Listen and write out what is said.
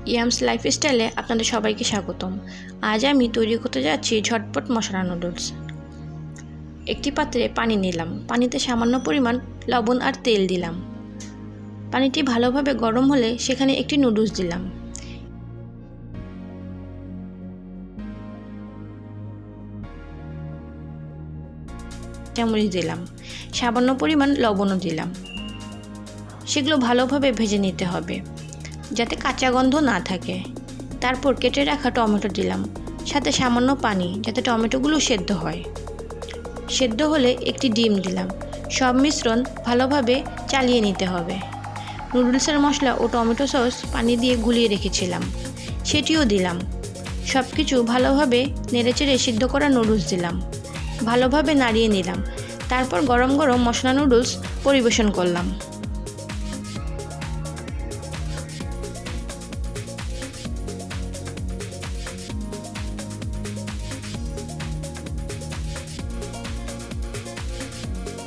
ইয়ামস লাইফস্টাইলে আপনাদের সবাইকে স্বাগতম। আজ আমি তৈরি করতে যাচ্ছি ঝটপট মশলা নুডলস। একটি পাত্রে পানি নিলাম, পানিতে সামান্য পরিমাণ লবণ আর তেল দিলাম। পানিটি ভালোভাবে গরম হলে সেখানে একটি নুডলস দিলাম। চামচ দিলাম, সামান্য পরিমাণ লবণও দিলাম। সেগুলো ভালোভাবে ভেজে নিতে হবে যাতে কাঁচা গন্ধ না থাকে। তারপর কেটে রাখা টমেটো দিলাম, সাথে সামান্য পানি যাতে টমেটোগুলো সেদ্ধ হয়। সেদ্ধ হলে একটি ডিম দিলাম। সব মিশ্রণ ভালোভাবে চালিয়ে নিতে হবে। নুডলসের মশলা ও টমেটো সস পানি দিয়ে গুলিয়ে রেখেছিলাম, সেটিও দিলাম। সব কিছু ভালোভাবে নেড়েচেড়ে সিদ্ধ করা নুডলস দিলাম, ভালোভাবে নাড়িয়ে নিলাম। তারপর গরম গরম মশলা নুডলস পরিবেশন করলাম।